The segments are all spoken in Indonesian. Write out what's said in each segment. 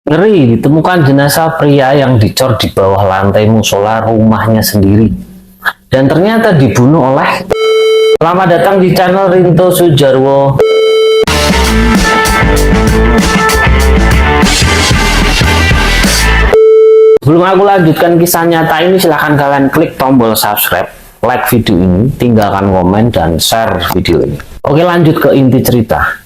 Ngeri, ditemukan jenazah pria yang dicor di bawah lantai musola rumahnya sendiri. Dan ternyata dibunuh oleh... Selamat datang di channel Rinto Sujarwo. Sebelum aku lanjutkan kisah nyata ini, silahkan kalian klik tombol subscribe, like video ini, tinggalkan komen, dan share video ini. Oke, lanjut ke inti cerita.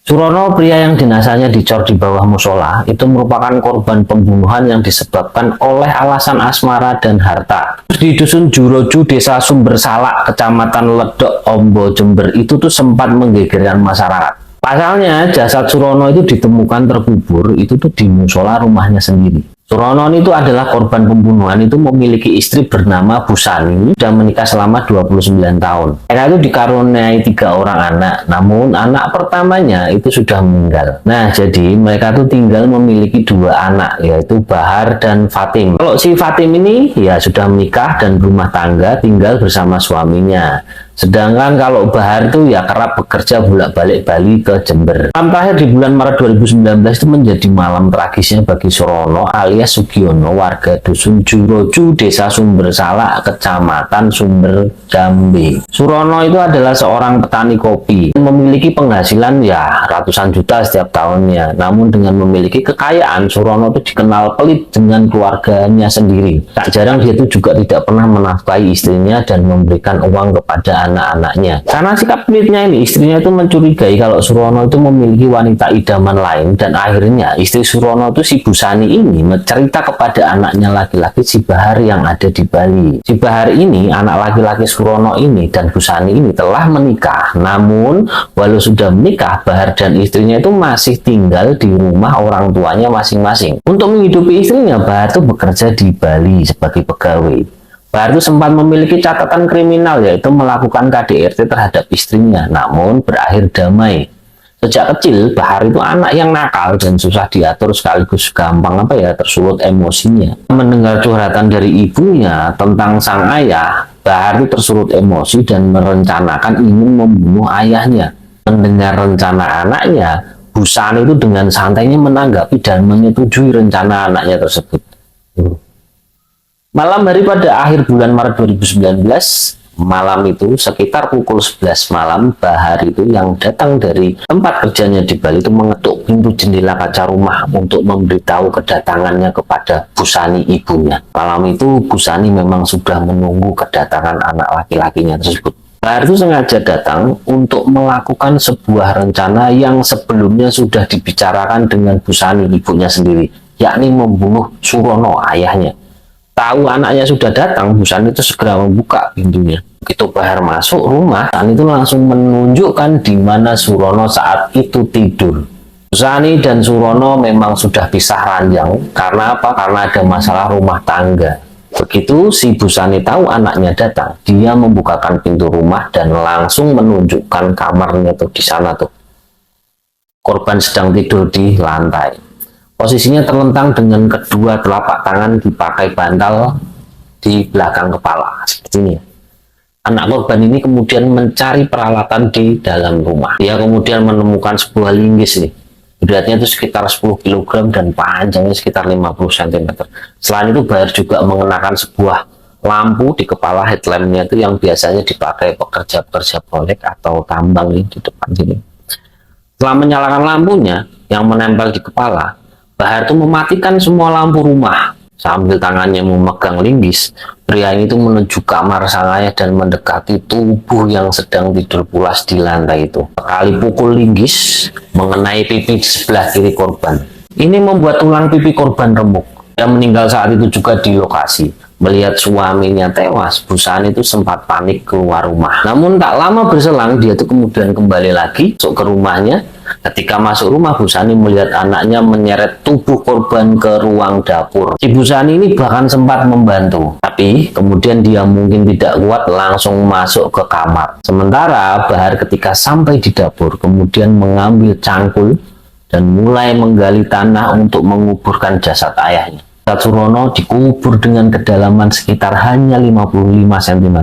Surono, pria yang jenazahnya dicor di bawah musola, itu merupakan korban pembunuhan yang disebabkan oleh alasan asmara dan harta. Di dusun Juroju, desa Sumber Salak, kecamatan Ledok, Ombo, Jember, itu tuh sempat menggegerkan masyarakat. Pasalnya, jasad Surono itu ditemukan terkubur, itu tuh di musola rumahnya sendiri. Surono itu adalah korban pembunuhan, itu memiliki istri bernama Busani dan menikah selama 29 tahun. Mereka itu dikaruniai 3 orang anak, namun anak pertamanya itu sudah meninggal. Nah, jadi mereka tuh tinggal memiliki 2 anak, yaitu Bahar dan Fatim. Kalau si Fatim ini ya sudah menikah dan berumah tangga, tinggal bersama suaminya. Sedangkan kalau Bahar itu ya kerap bekerja bolak-balik Bali ke Jember. Malam terakhir di bulan Maret 2019 itu menjadi malam tragisnya bagi Surono alias Sugiono, warga dusun Juroju, desa Sumber Salak, kecamatan Sumber, Jambi. Surono itu adalah seorang petani kopi, memiliki penghasilan ya ratusan juta setiap tahunnya. Namun dengan memiliki kekayaan, Surono itu dikenal pelit dengan keluarganya sendiri. Tak jarang dia itu juga tidak pernah menafkahi istrinya dan memberikan uang kepada anak-anaknya. Karena sikap pelitnya ini, istrinya itu mencurigai kalau Surono itu memiliki wanita idaman lain, dan akhirnya istri Surono itu si Busani ini mencerita kepada anaknya laki-laki si Bahar yang ada di Bali. Si Bahar ini, anak laki-laki Surono ini dan Busani ini telah menikah. Namun walau sudah menikah, Bahar dan istrinya itu masih tinggal di rumah orang tuanya masing-masing. Untuk menghidupi istrinya, Bahar itu bekerja di Bali sebagai pegawai. Bahar itu sempat memiliki catatan kriminal, yaitu melakukan KDRT terhadap istrinya, namun berakhir damai. Sejak kecil, Bahar itu anak yang nakal dan susah diatur, sekaligus gampang tersulut emosinya. Mendengar curhatan dari ibunya tentang sang ayah, Bahar itu tersulut emosi dan merencanakan ingin membunuh ayahnya. Mendengar rencana anaknya, Busani itu dengan santainya menanggapi dan menyetujui rencana anaknya tersebut. Malam hari pada akhir bulan Maret 2019, malam itu sekitar pukul 11 malam, Bahar itu yang datang dari tempat kerjanya di Bali itu mengetuk pintu jendela kaca rumah untuk memberitahu kedatangannya kepada Busani, ibunya. Malam itu Busani memang sudah menunggu kedatangan anak laki-lakinya tersebut. Bahar itu sengaja datang untuk melakukan sebuah rencana yang sebelumnya sudah dibicarakan dengan Busani, ibunya sendiri, yakni membunuh Surono, ayahnya. Tahu anaknya sudah datang, Busani itu segera membuka pintunya. Begitu Bahar masuk rumah, Busani itu langsung menunjukkan di mana Surono saat itu tidur. Busani dan Surono memang sudah pisah ranjang. Karena apa? Karena ada masalah rumah tangga. Begitu si Busani tahu anaknya datang, dia membukakan pintu rumah dan langsung menunjukkan kamarnya tuh di sana tuh. Korban sedang tidur di lantai. Posisinya terlentang dengan kedua telapak tangan dipakai bantal di belakang kepala, seperti ini. Anak korban ini kemudian mencari peralatan di dalam rumah. Dia kemudian menemukan sebuah linggis nih. Beratnya itu sekitar 10 kg dan panjangnya sekitar 50 cm. Selain itu, Bahar juga mengenakan sebuah lampu di kepala, headlampnya itu yang biasanya dipakai pekerja-pekerja proyek atau tambang nih di depan sini. Setelah menyalakan lampunya yang menempel di kepala, Bahar itu mematikan semua lampu rumah. Sambil tangannya memegang linggis, pria ini itu menuju kamar sang ayah dan mendekati tubuh yang sedang tidur pulas di lantai itu. Sekali pukul linggis mengenai pipi sebelah kiri korban. Ini membuat tulang pipi korban remuk. Dia meninggal saat itu juga di lokasi. Melihat suaminya tewas, Busani itu sempat panik keluar rumah. Namun tak lama berselang, dia itu kemudian kembali lagi masuk ke rumahnya. Ketika masuk rumah, Busani melihat anaknya menyeret tubuh korban ke ruang dapur. Si Busani ini bahkan sempat membantu, tapi kemudian dia mungkin tidak kuat langsung masuk ke kamar. Sementara Bahar ketika sampai di dapur, kemudian mengambil cangkul dan mulai menggali tanah untuk menguburkan jasad ayahnya. Surono dikubur dengan kedalaman sekitar hanya 55 cm.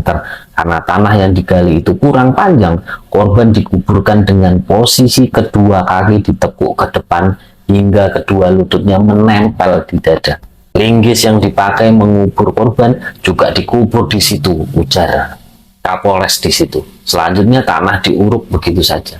Karena tanah yang digali itu kurang panjang, korban dikuburkan dengan posisi kedua kaki ditekuk ke depan hingga kedua lututnya menempel di dada. Linggis yang dipakai mengubur korban juga dikubur di situ, ujar Kapolres di situ. Selanjutnya tanah diuruk begitu saja.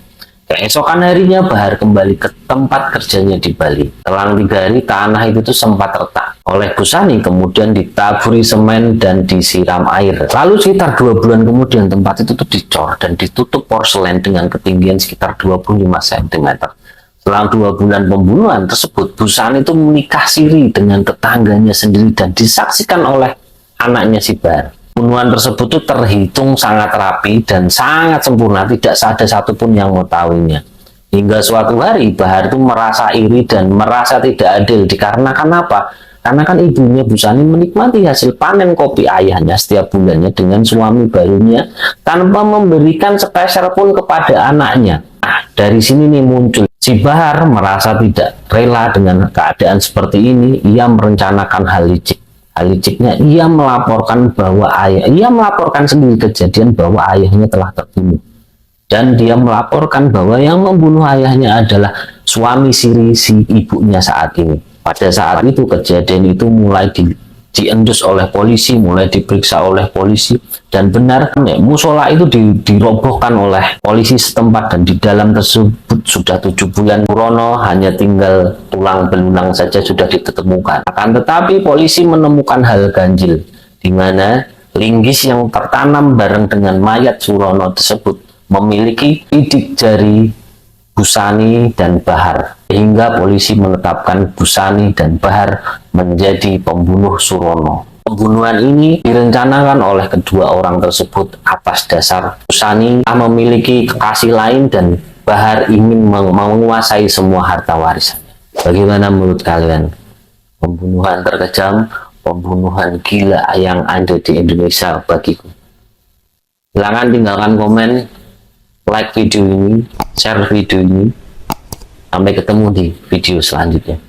Keesokan harinya Bahar kembali ke tempat kerjanya di Bali. Selang 3 hari tanah itu tuh sempat retak oleh Busani, kemudian ditaburi semen dan disiram air. Lalu sekitar 2 bulan kemudian tempat itu tuh dicor dan ditutup porselen dengan ketinggian sekitar 25 cm. Selang 2 bulan pembunuhan tersebut, Busani itu menikah siri dengan tetangganya sendiri dan disaksikan oleh anaknya si Bahar. Pembunuhan tersebut itu terhitung sangat rapi dan sangat sempurna, tidak ada satupun yang mengetahuinya. Hingga suatu hari Bahar itu merasa iri dan merasa tidak adil. Dikarenakan apa? Karena kan ibunya Busani menikmati hasil panen kopi ayahnya setiap bulannya dengan suami barunya tanpa memberikan sepeser pun kepada anaknya. Nah, dari sini nih muncul si Bahar merasa tidak rela dengan keadaan seperti ini. Ia merencanakan hal licik. Liciknya ia melaporkan sendiri kejadian bahwa ayahnya telah terbunuh, dan dia melaporkan bahwa yang membunuh ayahnya adalah suami siri si ibunya saat ini. Pada saat itu kejadian itu mulai diendus oleh polisi, mulai diperiksa oleh polisi, dan benar musola itu dirobohkan oleh polisi setempat, dan di dalam tersebut sudah 7 bulan Surono, hanya tinggal tulang belulang saja sudah ditemukan. Akan tetapi polisi menemukan hal ganjil, di mana linggis yang tertanam bareng dengan mayat Surono tersebut memiliki sidik jari Busani dan Bahar, hingga polisi menetapkan Busani dan Bahar menjadi pembunuh Surono. Pembunuhan ini direncanakan oleh kedua orang tersebut atas dasar Busani memiliki kekasih lain dan Bahar ingin menguasai semua harta warisan. Bagaimana menurut kalian? Pembunuhan terkejam, pembunuhan gila yang ada di Indonesia bagiku. Silahkan tinggalkan komen, like video ini, share video ini. Sampai ketemu di video selanjutnya.